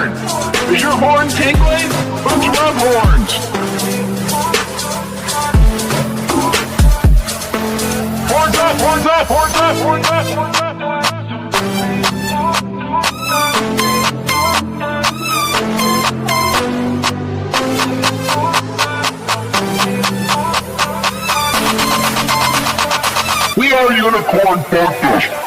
horn. Is your horn tingling? Let's rub horns. Horns up, horns up, horns up, horns up, horns up. We are Unicorn Podcast.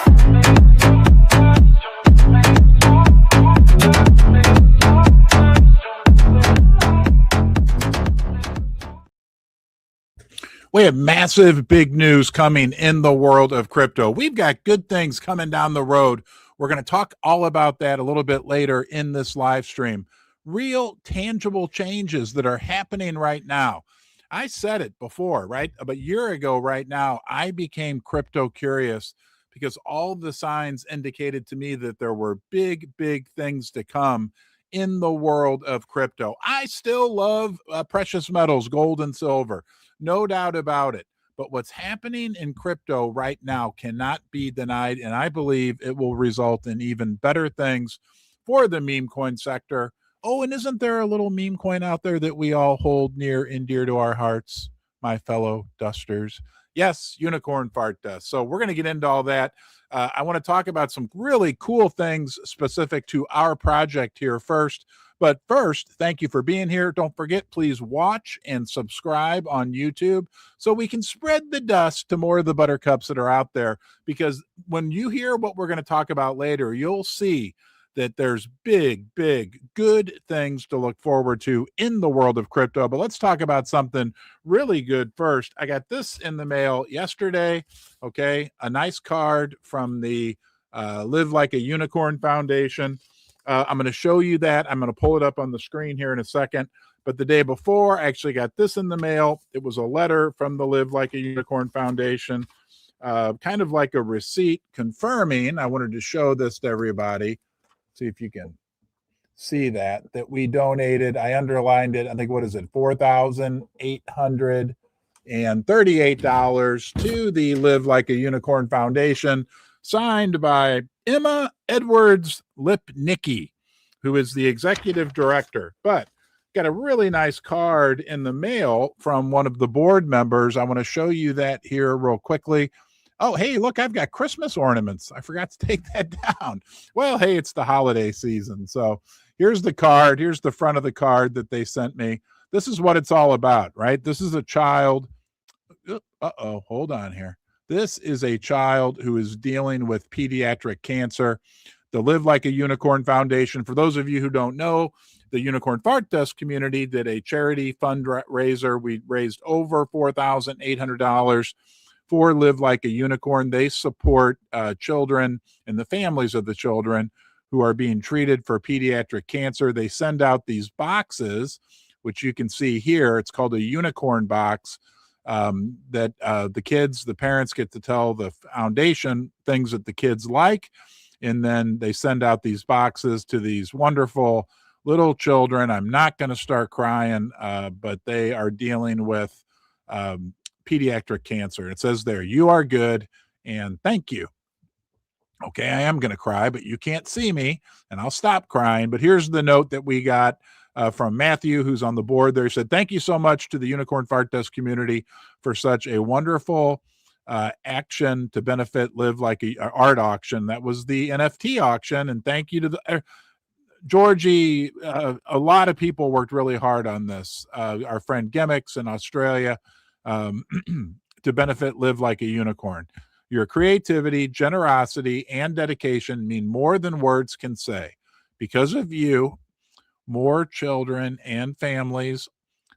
We have massive big news coming in the world of crypto. We've got good things coming down the road. We're going to talk all about that a little bit later in this live stream. Real tangible changes that are happening right now. I said it before, right? About a year ago right now, I became crypto curious because all the signs indicated to me that there were big, big things to come in the world of crypto. I still love precious metals, gold and silver. No doubt about it. But what's happening in crypto right now cannot be denied, and I believe it will result in even better things for the meme coin sector. Oh, and isn't there a little meme coin out there that we all hold near and dear to our hearts, my fellow dusters? Yes, Unicorn Fart Dust. So we're going to get into all that. I want to talk about some really cool things specific to our project here first. But first, thank you for being here. Don't forget, please watch and subscribe on YouTube so we can spread the dust to more of the buttercups that are out there. Because when you hear what we're going to talk about later, you'll see that there's big, big, good things to look forward to in the world of crypto. But let's talk about something really good first. I got this in the mail yesterday, okay? A nice card from the Live Like a Unicorn Foundation. I'm going to show you that. I'm going to pull it up on the screen here in a second. But the day before, I actually got this in the mail. It was a letter from the Live Like a Unicorn Foundation, kind of like a receipt confirming. I wanted to show this to everybody. See if you can see that we donated. I underlined it. I think, what is it? $4,838 to the Live Like a Unicorn Foundation, signed by Emma Edwards Lipnicki, who is the executive director. But got a really nice card in the mail from one of the board members. I want to show you that here real quickly. Oh, hey, look, I've got Christmas ornaments. I forgot to take that down. Well, hey, it's the holiday season. So here's the card. Here's the front of the card that they sent me. This is what it's all about, right? This is a child. Uh-oh, hold on here. This is a child who is dealing with pediatric cancer. The Live Like a Unicorn Foundation, for those of you who don't know, the Unicorn Fart Dust community did a charity fundraiser. We raised over $4,800 for Live Like a Unicorn. They support children and the families of the children who are being treated for pediatric cancer. They send out these boxes, which you can see here. It's called a unicorn box, that the kids, the parents get to tell the foundation things that the kids like. And then they send out these boxes to these wonderful little children. I'm not going to start crying, but they are dealing with pediatric cancer. It says there, you are good and thank you. Okay, I am going to cry, but you can't see me and I'll stop crying. But here's the note that we got from Matthew, who's on the board there. He said, thank you so much to the Unicorn Fart Dust community for such a wonderful action to benefit Live Like a art auction. That was the NFT auction. And thank you to the Georgie. A lot of people worked really hard on this. Our friend Gimmicks in Australia, to benefit Live Like a Unicorn. Your creativity, generosity, and dedication mean more than words can say. Because of you, more children and families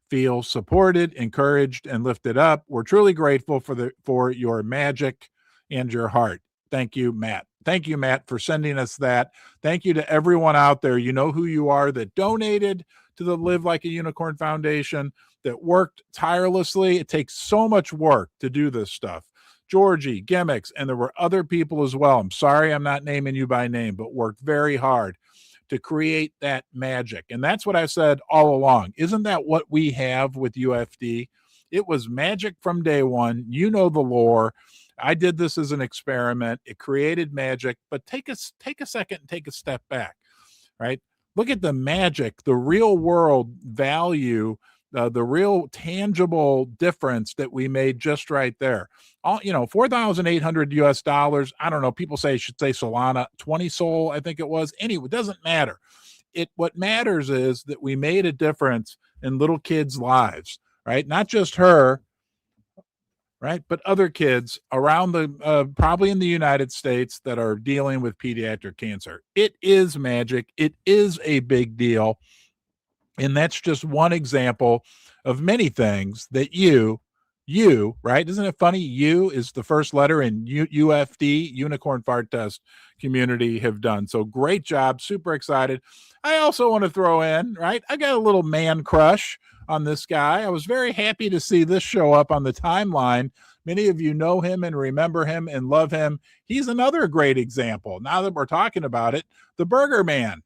feel supported, encouraged, and lifted up. We're truly grateful for your magic and your heart. Thank you, Matt. Thank you, Matt, for sending us that. Thank you to everyone out there. You know who you are, that donated to the Live Like a Unicorn Foundation, that worked tirelessly. It takes so much work to do this stuff. Georgie, Gimmicks, and there were other people as well. I'm sorry I'm not naming you by name, but worked very hard to create that magic. And that's what I've said all along. Isn't that what we have with UFD? It was magic from day one. You know the lore. I did this as an experiment. It created magic, but take a second and take a step back, right? look at the magic, the real world value, the real tangible difference that we made just right there. All, 4,800 US dollars. I don't know. People say you should say Solana, 20 Sol, I think it was. Anyway, it doesn't matter. What matters is that we made a difference in little kids' lives, right? Not just her, right, but other kids around the probably in the United States that are dealing with pediatric cancer. It is magic. It is a big deal. And that's just one example of many things that you, right? Isn't it funny? U is the first letter in UFD, Unicorn Fart Test community, have done. So great job. Super excited. I also want to throw in, right? I got a little man crush on this guy. I was very happy to see this show up on the timeline. Many of you know him and remember him and love him. He's another great example. Now that we're talking about it, the Burger Man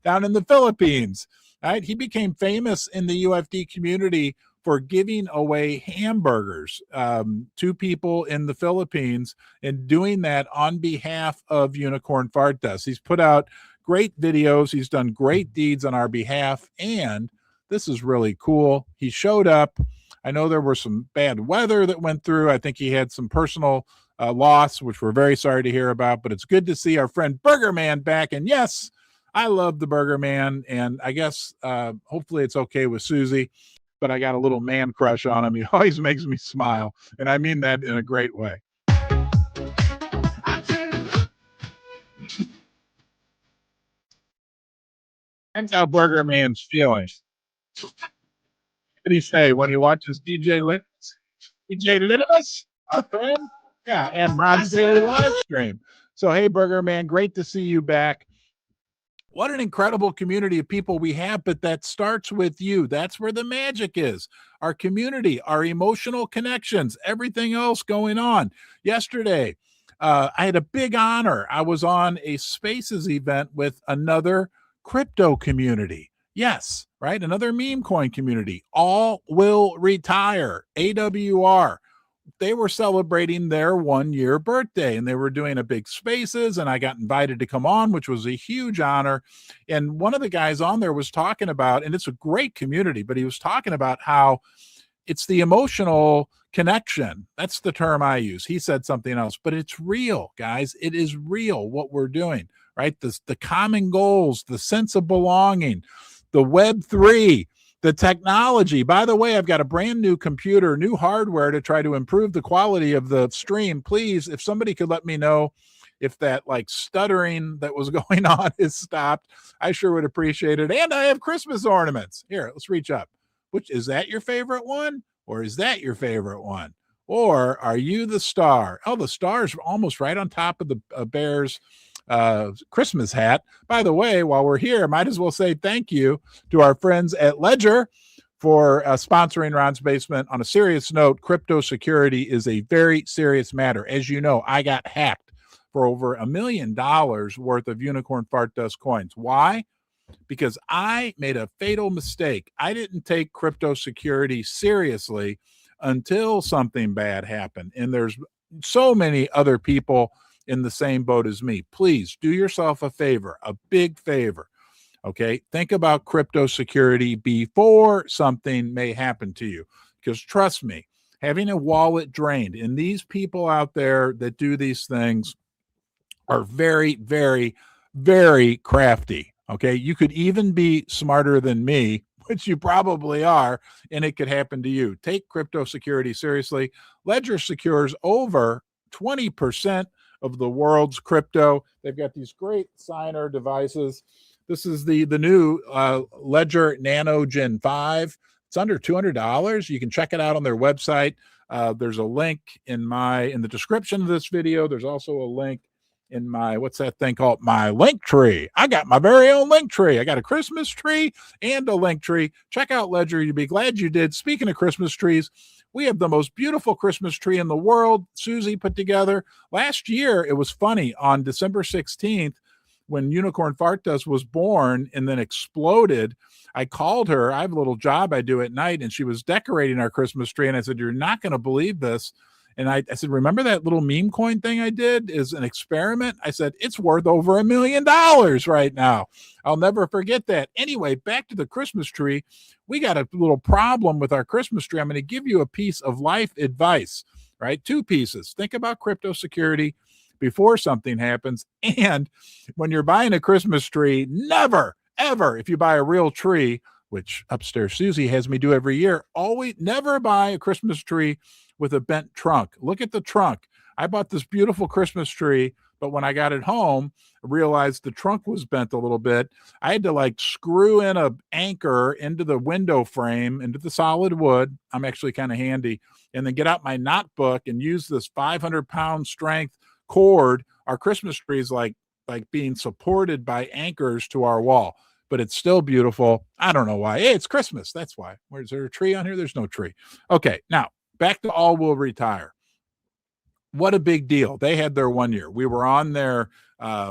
down in the Philippines. Right? He became famous in the UFD community for giving away hamburgers to people in the Philippines and doing that on behalf of Unicorn Fart Test. He's put out great videos. He's done great deeds on our behalf. And this is really cool. He showed up. I know there were some bad weather that went through. I think he had some personal loss, which we're very sorry to hear about. But it's good to see our friend Burger Man back. And yes, I love the Burger Man, and I guess hopefully it's okay with Susie, but I got a little man crush on him. He always makes me smile, and I mean that in a great way. That's how Burger Man's feeling. What did he say when he watches DJ Litmus? DJ Litmus, our friend? Yeah, and Ron's daily live stream. So, hey, Burger Man, great to see you back. What an incredible community of people we have, but that starts with you. That's where the magic is. Our community, our emotional connections, everything else going on. Yesterday, I had a big honor. I was on a Spaces event with another crypto community. Yes, right? Another meme coin community. All will retire. AWR. They were celebrating their 1-year birthday and they were doing a big Spaces, and I got invited to come on, which was a huge honor. And one of the guys on there was talking about, and it's a great community, but he was talking about how it's the emotional connection. That's the term I use. He said something else, but it's real, guys. It is real what we're doing, right? The common goals, the sense of belonging, the Web3, the technology. By the way, I've got a brand new computer, new hardware to try to improve the quality of the stream. Please, if somebody could let me know if that like stuttering that was going on is stopped, I sure would appreciate it. And I have Christmas ornaments. Here, let's reach up. Which is that your favorite one? Or is that your favorite one? Or are you the star? Oh, the star's almost right on top of the bear's Christmas hat. By the way, while we're here, might as well say thank you to our friends at Ledger for sponsoring Ron's Basement. On a serious note, crypto security is a very serious matter. As you know, I got hacked for over $1 million worth of Unicorn Fart Dust coins. Why? Because I made a fatal mistake. I didn't take crypto security seriously until something bad happened. And there's so many other people in the same boat as me. Please do yourself a favor, a big favor. Okay. Think about crypto security before something may happen to you. Because trust me, having a wallet drained, and these people out there that do these things are very, very, very crafty. Okay. You could even be smarter than me, which you probably are, and it could happen to you. Take crypto security seriously. Ledger secures over 20% of the world's crypto. They've got these great signer devices. This is the new Ledger Nano Gen 5. It's under $200. You can check it out on their website. There's a link in the description of this video. There's also a link in my, what's that thing called? My link tree. I got my very own link tree. I got a Christmas tree and a link tree. Check out Ledger. You'd be glad you did. Speaking of Christmas trees, we have the most beautiful Christmas tree in the world. Susie put together. Last year, it was funny. On December 16th, when Unicorn Fart Dust was born and then exploded, I called her. I have a little job I do at night, and she was decorating our Christmas tree. And I said, "You're not going to believe this." And I said, remember that little meme coin thing I did is an experiment? I said, it's worth over $1 million right now. I'll never forget that. Anyway, back to the Christmas tree. We got a little problem with our Christmas tree. I'm going to give you a piece of life advice, right? 2 pieces. Think about crypto security before something happens. And when you're buying a Christmas tree, never, ever, if you buy a real tree, which upstairs Susie has me do every year, always never buy a Christmas tree with a bent trunk. Look at the trunk. I bought this beautiful Christmas tree, but when I got it home, I realized the trunk was bent a little bit. I had to like screw in a anchor into the window frame, into the solid wood. I'm actually kind of handy. And then get out my knot book and use this 500-pound strength cord. Our Christmas tree is like being supported by anchors to our wall, but it's still beautiful. I don't know why. Hey, it's Christmas. That's why. Where's there a tree on here? There's no tree. Okay, now back to All Will Retire. What a big deal. They had their 1 year. We were on their I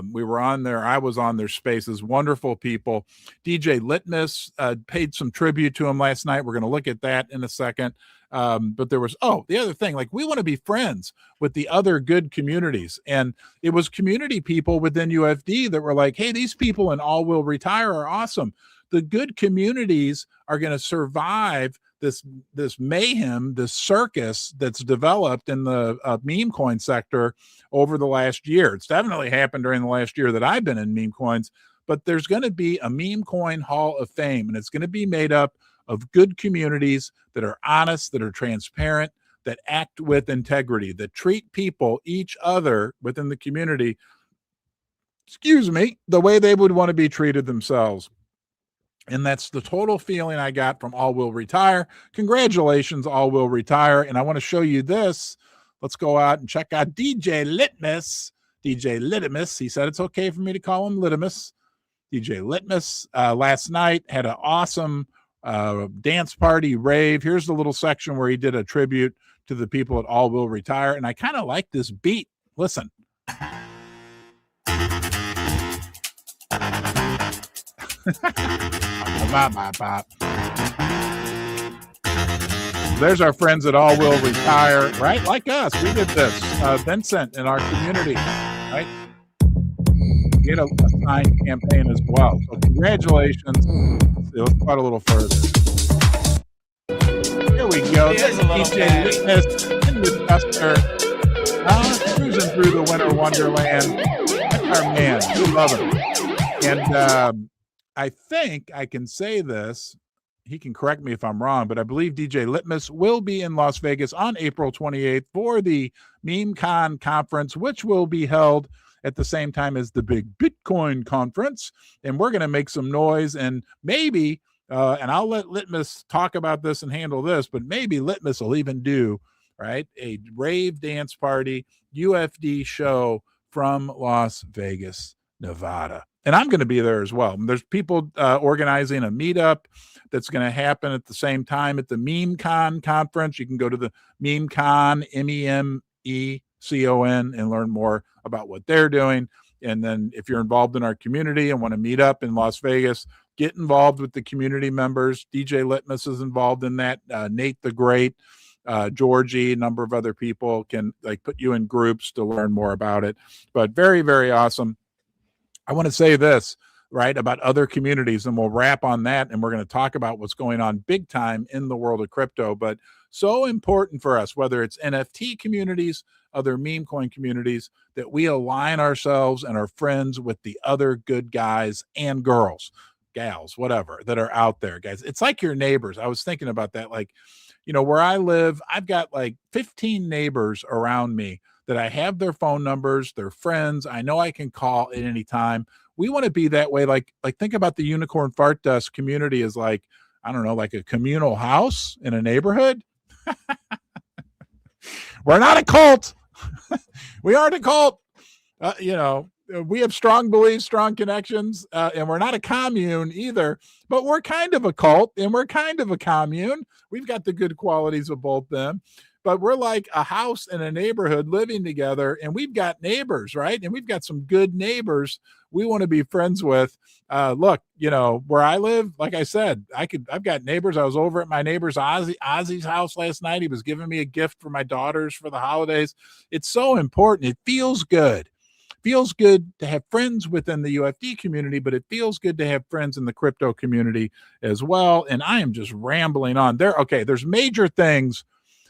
was on their spaces. Wonderful people. DJ Litmus paid some tribute to him last night. We're going to look at that in a second. But there was, the other thing, like we want to be friends with the other good communities. And it was community people within UFD that were like, hey, these people in All Will Retire are awesome. The good communities are going to survive this mayhem, this circus that's developed in the meme coin sector over the last year. It's definitely happened during the last year that I've been in meme coins, but there's going to be a meme coin hall of fame, and it's going to be made up of good communities that are honest, that are transparent, that act with integrity, that treat people, each other within the community, the way they would want to be treated themselves. And that's the total feeling I got from All Will Retire. Congratulations, All Will Retire. And I want to show you this. Let's go out and check out DJ Litmus. DJ Litmus. He said it's okay for me to call him Litmus. DJ Litmus last night had an awesome dance party rave. Here's the little section where he did a tribute to the people at All Will Retire. And I kind of like this beat. Listen. There's our friends at All Will Retire, right? Like us, we did this. Vincent in our community, right? Get a signed campaign as well. So congratulations. Let's go out a little further. Here we go. DJ Litmus in the Chester, cruising through the winter wonderland. That's our man. We love him. And I think I can say this. He can correct me if I'm wrong, but I believe DJ Litmus will be in Las Vegas on April 28th for the MemeCon conference, which will be held at the same time as the big Bitcoin conference. And we're going to make some noise, and maybe, and I'll let Litmus talk about this and handle this, but maybe Litmus will even do, right, a rave dance party UFD show from Las Vegas, Nevada. And I'm going to be there as well. There's people organizing a meetup that's going to happen at the same time at the MemeCon conference. You can go to the MemeCon, MEMECON, and learn more about what they're doing. And then if you're involved in our community and want to meet up in Las Vegas, get involved with the community members. DJ Litmus is involved in that. Nate the Great, Georgie, a number of other people can like put you in groups to learn more about it. But very, very awesome. I want to say this, right, about other communities, and we'll wrap on that, and we're going to talk about what's going on big time in the world of crypto. But so important for us, whether it's NFT communities, other meme coin communities, that we align ourselves and our friends with the other good guys and girls, gals, whatever, that are out there, guys. It's like your neighbors. I was thinking about that. Like, you know, where I live, I've got like 15 neighbors around me that I have their phone numbers, their friends. I know I can call at any time. We want to be that way. Like think about the Unicorn Fart Dust community as like, I don't know, like a communal house in a neighborhood. We're not a cult. We aren't a cult. You know, we have strong beliefs, strong connections, and we're not a commune either, but we're kind of a cult and we're kind of a commune. We've got the good qualities of both them. but we're like a house in a neighborhood living together, and we've got neighbors, right? And we've got some good neighbors we want to be friends with. Look, where I live, like I said, I've got neighbors. I was over at my neighbor's Ozzy's house last night. He was giving me a gift for my daughters for the holidays. It's so important. It feels good. Feels good to have friends within the UFD community, but it feels good to have friends in the crypto community as well. And I am just rambling on there. Okay, there's major things.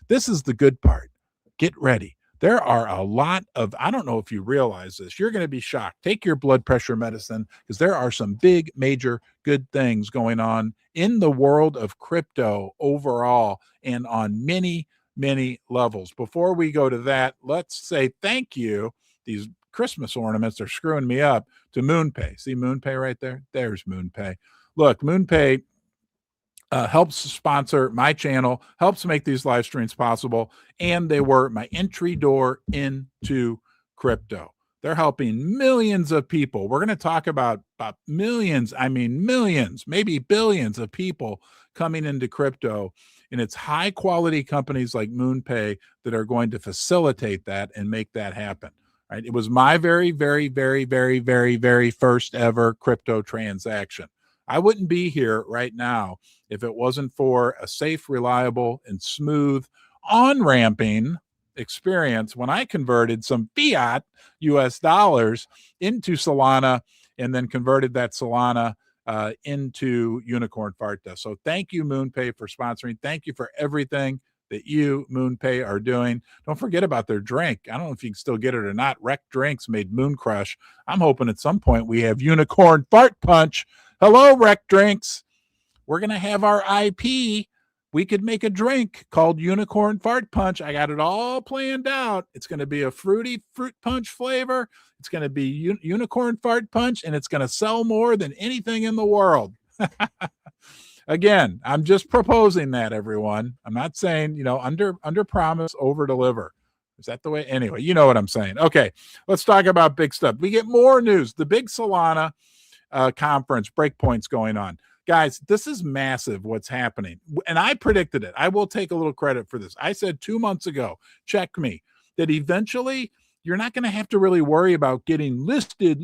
This is the good part. Get ready. There are a lot of, I don't know if you realize this, you're going to be shocked. Take your blood pressure medicine, because there are some big, major good things going on in the world of crypto overall and on many, many levels. Before we go to that, let's say thank you. These Christmas ornaments are screwing me up, to MoonPay. See MoonPay right there? There's MoonPay. Look, MoonPay helps sponsor my channel, helps make these live streams possible, and they were my entry door into crypto. They're helping millions of people. We're going to talk about millions, millions, maybe billions of people coming into crypto. And it's high quality companies like MoonPay that are going to facilitate that and make that happen. Right? It was my very, very, very, very, very, very first ever crypto transaction. I wouldn't be here right now if it wasn't for a safe, reliable, and smooth on-ramping experience when I converted some fiat US dollars into Solana and then converted that Solana into Unicorn Fart Dust. So thank you, MoonPay, for sponsoring. Thank you for everything that you, MoonPay, are doing. Don't forget about their drink. I don't know if you can still get it or not. Rec Drinks made Moon Crush. I'm hoping at some point we have Unicorn Fart Punch. Hello, Rec Drinks. We're going to have our IP. We could make a drink called Unicorn Fart Punch. I got it all planned out. It's going to be a fruity fruit punch flavor. It's going to be Unicorn Fart Punch, and it's going to sell more than anything in the world. Again, I'm just proposing that, everyone. I'm not saying, under promise, over deliver. Is that the way? Anyway, you know what I'm saying. Okay, let's talk about big stuff. We get more news. The big Solana conference, breakpoints going on. Guys, this is massive what's happening. And I predicted it. I will take a little credit for this. I said 2 months ago, check me, that eventually you're not going to have to really worry about getting listed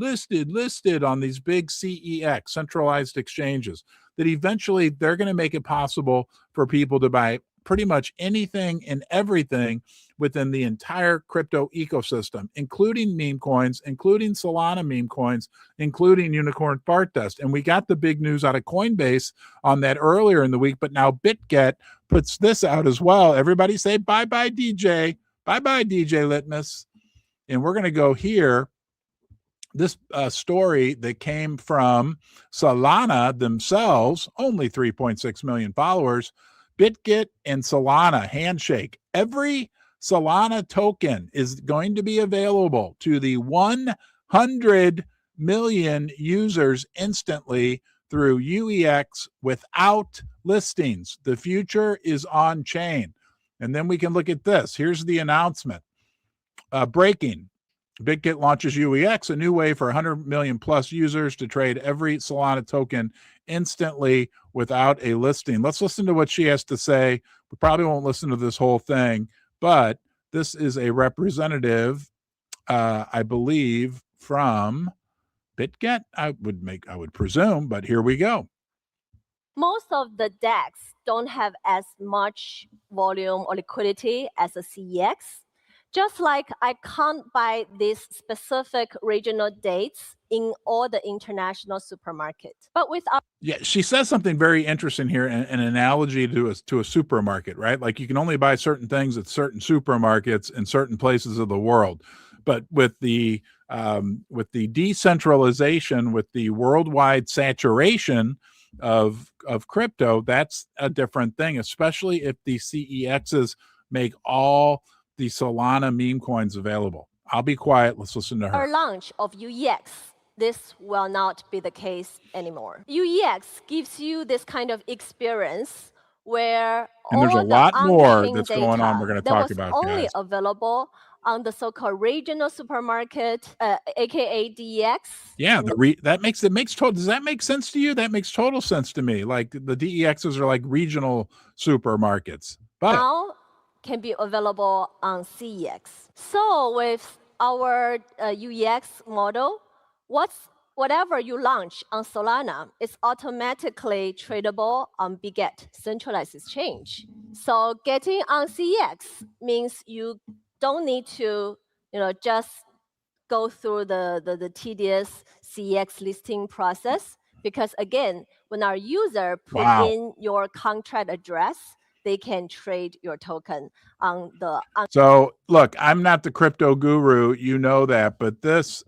on these big CEX, centralized exchanges, that eventually they're going to make it possible for people to buy pretty much anything and everything within the entire crypto ecosystem, including meme coins, including Solana meme coins, including Unicorn Fart Dust. And we got the big news out of Coinbase on that earlier in the week, but now BitGet puts this out as well. Everybody say bye-bye, DJ. Bye-bye, DJ Litmus. And we're going to go here. This story that came from Solana themselves, only 3.6 million followers, BitGet and Solana handshake. Every Solana token is going to be available to the 100 million users instantly through UEX without listings. The future is on chain. And then we can look at this. Here's the announcement. Breaking. BitGet launches UEX, a new way for 100 million plus users to trade every Solana token instantly without a listing. Let's listen to what she has to say. We probably won't listen to this whole thing, but this is a representative, I believe, from BitGet. I would presume, but here we go. Most of the DEX don't have as much volume or liquidity as a CEX. Just like I can't buy these specific regional dates in all the international supermarkets. But with our she says something very interesting here, an analogy to a supermarket, right? Like you can only buy certain things at certain supermarkets in certain places of the world. But with the decentralization, with the worldwide saturation of crypto, that's a different thing, especially if the CEXs make all the Solana meme coins available. I'll be quiet. Let's listen to her. Our launch of UEX, this will not be the case anymore. UEX gives you this kind of experience where and there's a lot more that's going on we're going to talk about, only guys. Available on the so-called regional supermarket, aka DEX. Yeah, does that make sense to you? That makes total sense to me. Like the DEXs are like regional supermarkets. But now can be available on CEX. So with our UEX model, whatever you launch on Solana is automatically tradable on Biget centralized exchange. So getting on CEX means you don't need to, just go through the tedious CEX listing process, because again, when our user put in your contract address, they can trade your token on the. So look, I'm not the crypto guru, you know that, but this,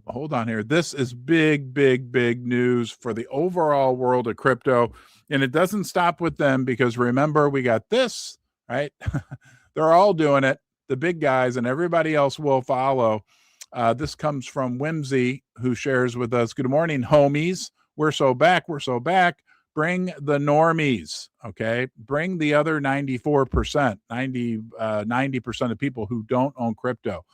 hold on here. This is big, big, big news for the overall world of crypto. And it doesn't stop with them, because remember, we got this, right? They're all doing it, the big guys, and everybody else will follow. This comes from Whimsy, who shares with us, good morning, homies. We're so back. We're so back. Bring the normies, okay? Bring the other 94%, 90% of people who don't own crypto.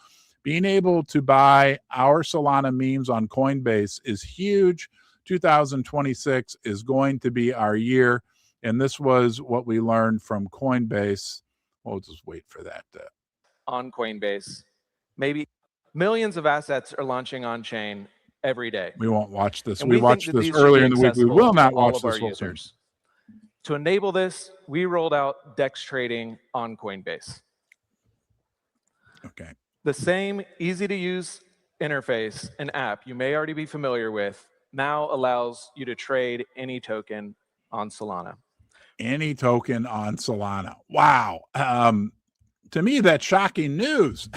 Being able to buy our Solana memes on Coinbase is huge. 2026 is going to be our year, and this was what we learned from Coinbase. We'll just wait for that. On Coinbase, maybe millions of assets are launching on chain every day. We won't watch this. And we watched this these should earlier be in the week. We accessible will to not all watch of our this whole thing. users. To enable this, we rolled out DEX trading on Coinbase. Okay. The same easy-to-use interface and app you may already be familiar with now allows you to trade any token on Solana. Any token on Solana. Wow. To me, that's shocking news.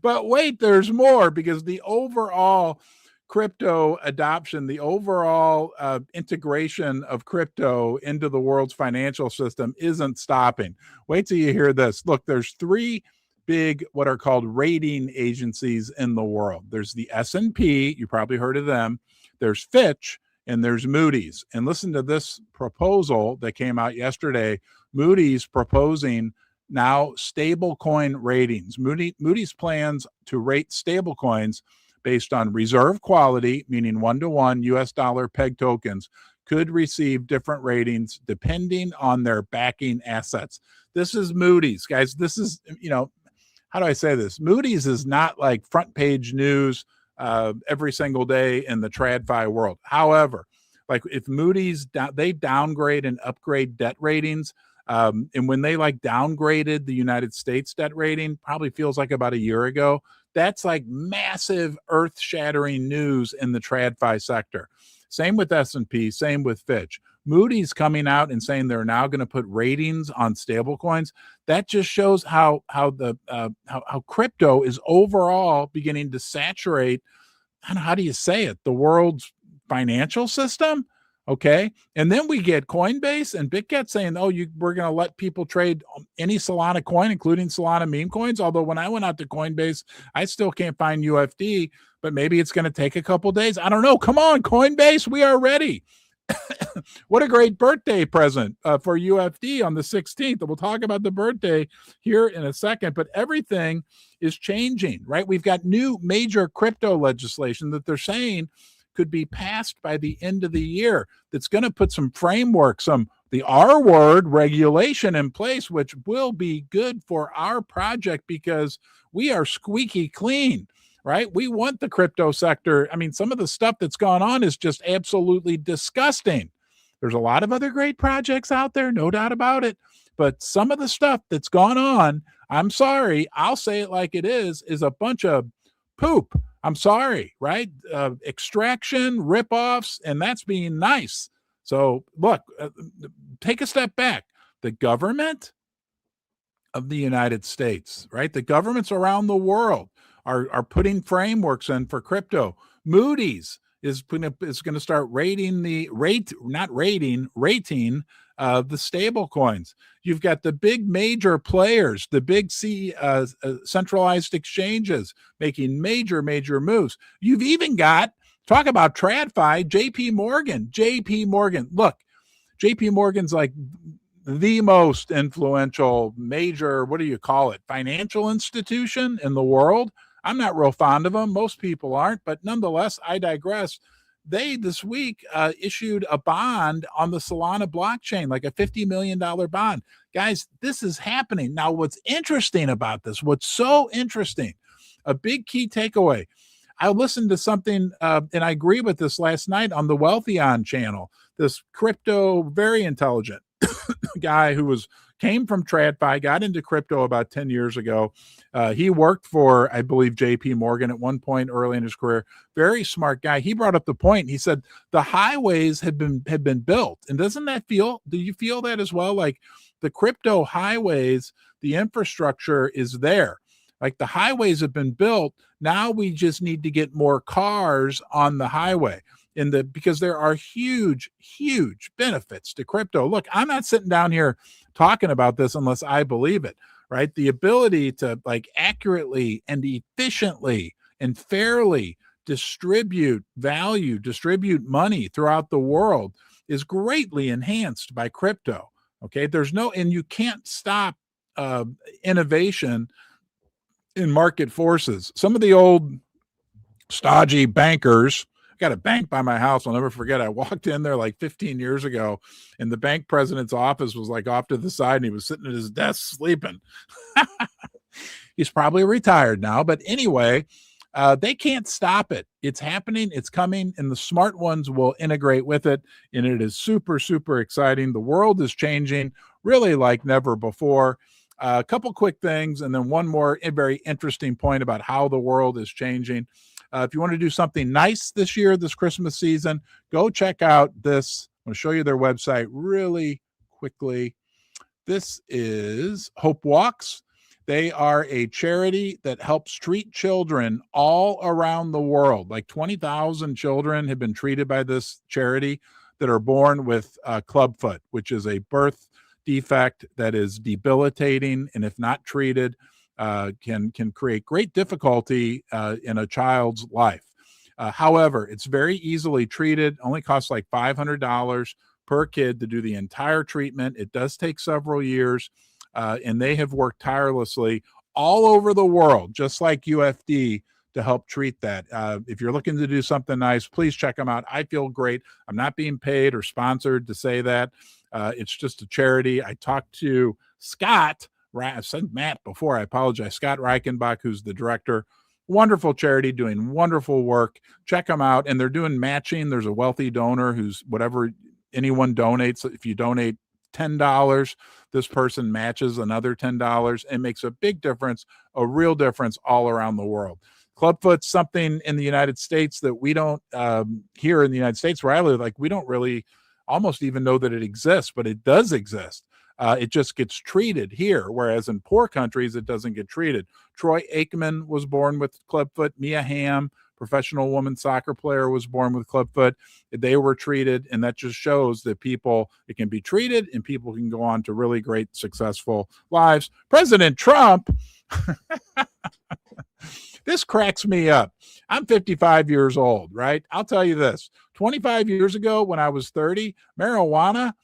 But wait, there's more, because the overall crypto adoption, the overall integration of crypto into the world's financial system isn't stopping. Wait till you hear this. Look, there's three big, what are called rating agencies in the world. There's the S&P, you probably heard of them. There's Fitch, and there's Moody's. And listen to this proposal that came out yesterday. Moody's proposing now stablecoin ratings. Moody's plans to rate stablecoins based on reserve quality, meaning 1-to-1 US dollar peg tokens, could receive different ratings depending on their backing assets. This is Moody's, guys. This is, how do I say this? Moody's is not like front page news every single day in the TradFi world. However, like if Moody's, they downgrade and upgrade debt ratings, and when they downgraded the United States debt rating, probably feels like about a year ago, that's like massive earth-shattering news in the TradFi sector. Same with S&P, same with Fitch. Moody's coming out and saying they're now going to put ratings on stablecoins. That just shows how crypto is overall beginning to saturate, I don't know, how do you say it, the world's financial system. Okay. And then we get Coinbase and Bitget saying, we're going to let people trade any Solana coin, including Solana meme coins. Although when I went out to Coinbase, I still can't find UFD, but maybe it's going to take a couple days. I don't know. Come on, Coinbase. We are ready. What a great birthday present for UFD on the 16th. We'll talk about the birthday here in a second, but everything is changing, right? We've got new major crypto legislation that they're saying could be passed by the end of the year. That's going to put some framework, the R word regulation in place, which will be good for our project because we are squeaky clean, right? We want the crypto sector. I mean, some of the stuff that's gone on is just absolutely disgusting. There's a lot of other great projects out there, no doubt about it. But some of the stuff that's gone on, I'm sorry, I'll say it like it is a bunch of poop. I'm sorry, right? Extraction, ripoffs, and that's being nice. So look, take a step back. The government of the United States, right? The governments around the world are putting frameworks in for crypto. Moody's is going to start rating the stable coins. You've got the big major players, the big centralized exchanges making major moves. You've even got, talk about TradFi, JP Morgan. Look, JP Morgan's like the most influential major, what do you call it, financial institution in the world. I'm not real fond of them. Most people aren't, but nonetheless, I digress. they this week issued a bond on the Solana blockchain, like a $50 million bond. Guys, this is happening. Now, what's interesting about this, what's so interesting, a big key takeaway, I listened to something, and I agree with this last night on the Wealthion channel, this crypto, very intelligent guy who came from TradFi, got into crypto about 10 years ago. He worked for, I believe, JP Morgan at one point early in his career. Very smart guy. He brought up the point. He said the highways have been built. And do you feel that as well? Like the crypto highways, the infrastructure is there. Like the highways have been built. Now we just need to get more cars on the highway. Because there are huge, huge benefits to crypto. Look, I'm not sitting down here talking about this unless I believe it, right? The ability to like accurately and efficiently and fairly distribute value, distribute money throughout the world is greatly enhanced by crypto. Okay. And you can't stop innovation in market forces. Some of the old stodgy bankers, got a bank by my house. I'll never forget. I walked in there like 15 years ago, and the bank president's office was like off to the side, and he was sitting at his desk sleeping. He's probably retired now, but anyway, they can't stop it. It's happening. It's coming, and the smart ones will integrate with it, and it is super, super exciting. The world is changing really like never before. A couple quick things, and then one more very interesting point about how the world is changing. If you want to do something nice this year, this Christmas season, go check out this. I'm going to show you their website really quickly. This is Hope Walks. They are a charity that helps treat children all around the world. Like 20,000 children have been treated by this charity that are born with clubfoot, which is a birth defect that is debilitating, and if not treated, can create great difficulty in a child's life. However, it's very easily treated. Only costs like $500 per kid to do the entire treatment. It does take several years, and they have worked tirelessly all over the world, just like UFD, to help treat that. If you're looking to do something nice, please check them out. I feel great. I'm not being paid or sponsored to say that. It's just a charity. I talked to Scott. I said Matt before. I apologize. Scott Reichenbach, who's the director. Wonderful charity doing wonderful work. Check them out. And they're doing matching. There's a wealthy donor who's whatever anyone donates. If you donate $10, this person matches another $10. It makes a big difference, a real difference all around the world. Clubfoot's something in the United States that we don't, here in the United States where I live, like we don't really almost even know that it exists, but it does exist. It just gets treated here, whereas in poor countries, it doesn't get treated. Troy Aikman was born with clubfoot. Mia Hamm, professional women's soccer player, was born with clubfoot. They were treated, and that just shows that it can be treated, and people can go on to really great, successful lives. President Trump, this cracks me up. I'm 55 years old, right? I'll tell you this. 25 years ago, when I was 30, marijuana,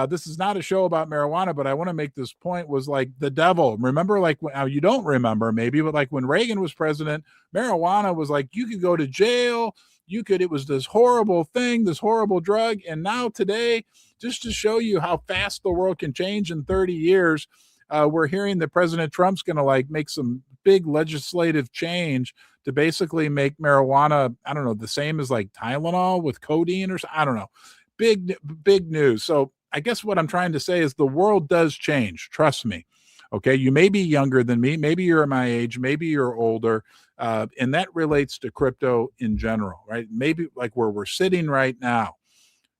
this is not a show about marijuana, but I want to make this point, was like the devil. Remember, like, you don't remember maybe, but like when Reagan was president, marijuana was like, you could go to jail. It was this horrible thing, this horrible drug. And now today, just to show you how fast the world can change in 30 years, we're hearing that President Trump's going to like make some big legislative change to basically make marijuana, I don't know, the same as like Tylenol with codeine or something. I don't know. Big news. So I guess what I'm trying to say is the world does change. Trust me. Okay. You may be younger than me. Maybe you're my age. Maybe you're older. And that relates to crypto in general, right? Maybe like where we're sitting right now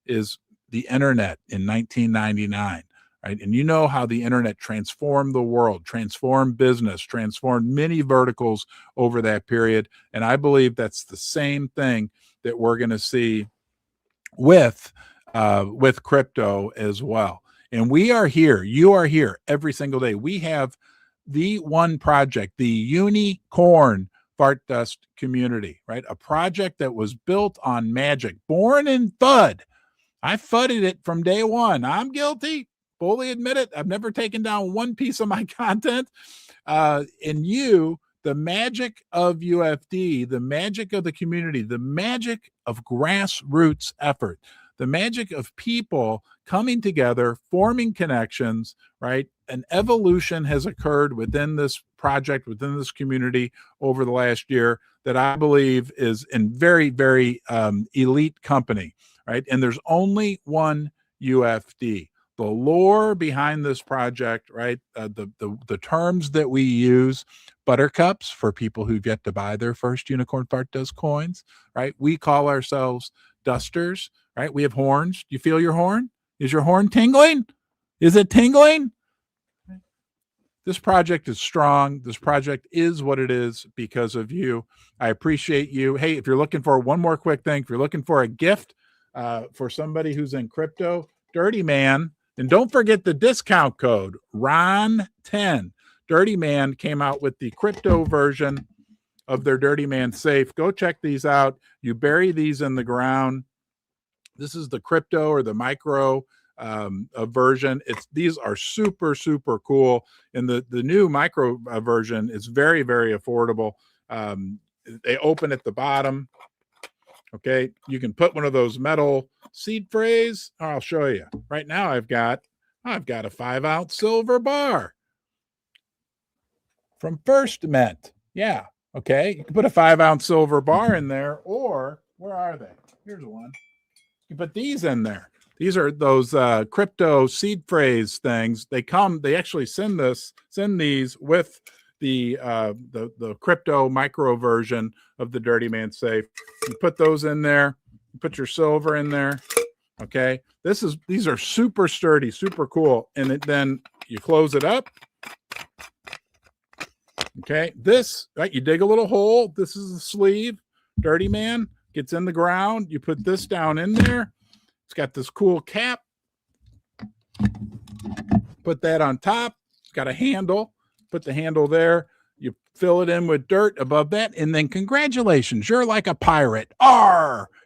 is the internet in 1999. Right? And you know how the internet transformed the world, transformed business, transformed many verticals over that period. And I believe that's the same thing that we're going to see with crypto as well. And we are here. You are here every single day. We have the one project, the Unicorn Fart Dust Community, right? A project that was built on magic, born in FUD. I fudded it from day one. I'm guilty. Fully admit it. I've never taken down one piece of my content. And you the magic of UFD, the magic of the community, the magic of grassroots effort, the magic of people coming together, forming connections, right? An evolution has occurred within this project, within this community over the last year that I believe is in very, very elite company, right? And there's only one UFD. The lore behind this project, right? The terms that we use, buttercups for people who've yet to buy their first Unicorn Fart Does coins, right? We call ourselves dusters, right? We have horns. Do you feel your horn? Is your horn tingling? Is it tingling? This project is strong. This project is what it is because of you. I appreciate you. Hey, if you're looking for one more quick thing, if you're looking for a gift for somebody who's in crypto, Dirty Man, and don't forget the discount code, RON10. Dirty Man came out with the crypto version of their Dirty Man safe. Go check these out. You bury these in the ground. This is the crypto or the micro version. These are super, super cool. And the new micro version is very, very affordable. They open at the bottom. Okay, you can put one of those metal seed phrase. I'll show you. Right now I've got a 5-ounce silver bar from First Mint. Yeah, okay. You can put a 5-ounce silver bar in there, or where are they? Here's one. You put these in there. These are those crypto seed phrase things. They actually send these with the crypto micro version of the Dirty Man safe. You put those in there. You put your silver in there. Okay, these are super sturdy, super cool. And then you close it up. Okay, right, you dig a little hole. This is the sleeve. Dirty Man gets in the ground. You put this down in there. It's got this cool cap. Put that on top. It's got a handle. Put the handle there. You fill it in with dirt above that, and then congratulations, you're like a pirate.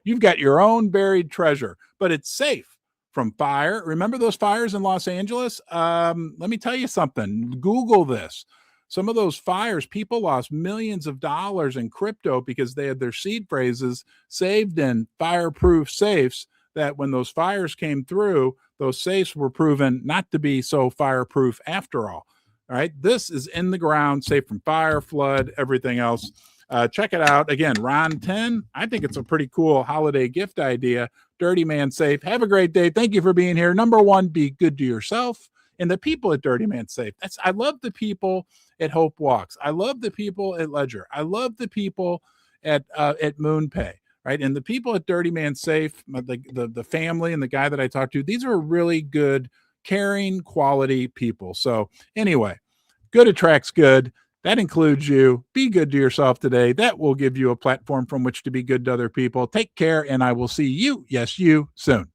You've got your own buried treasure, but it's safe from fire. Remember those fires in Los Angeles? Let me tell you something. Google this. Some of those fires, people lost millions of dollars in crypto because they had their seed phrases saved in fireproof safes that when those fires came through, those safes were proven not to be so fireproof after all. All right, this is in the ground, safe from fire, flood, everything else. Check it out. Again, RON10. I think it's a pretty cool holiday gift idea. Dirty Man Safe. Have a great day. Thank you for being here. Number one, be good to yourself and the people at Dirty Man Safe. I love the people at Hope Walks. I love the people at Ledger. I love the people at MoonPay. Right, and the people at Dirty Man Safe, the family and the guy that I talked to, these are really good, caring, quality people. So anyway, good attracts good. That includes you. Be good to yourself today. That will give you a platform from which to be good to other people. Take care, and I will see you, yes, you, soon.